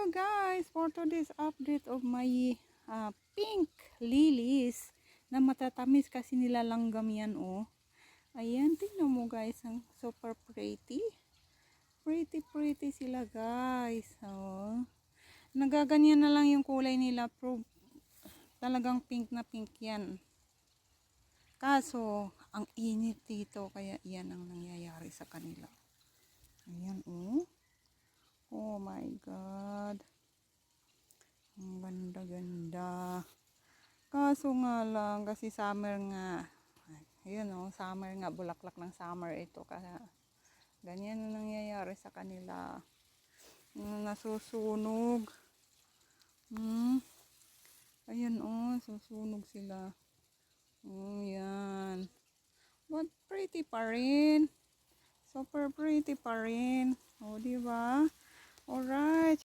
guys, for today's update of my pink lilies na matatamis kasi nilalanggam yan oh. Ayan, tingnan mo guys, ang super pretty. Pretty sila guys. Oh. Nagaganyan na lang yung kulay nila, pero talagang pink na pink yan. Kaso, ang init dito, kaya yan ang nangyayari sa kanila. Ayan oh. Oh my God. Ang ganda. Kaso nga lang, kasi summer nga. Ayun oh, summer nga. Bulaklak ng summer ito. Kaya ganyan na nangyayari sa kanila. Nasusunog. Ayan oh, susunog sila. Oh, yan. But pretty pa rin. Super pretty pa rin. Oh, diba? Alright.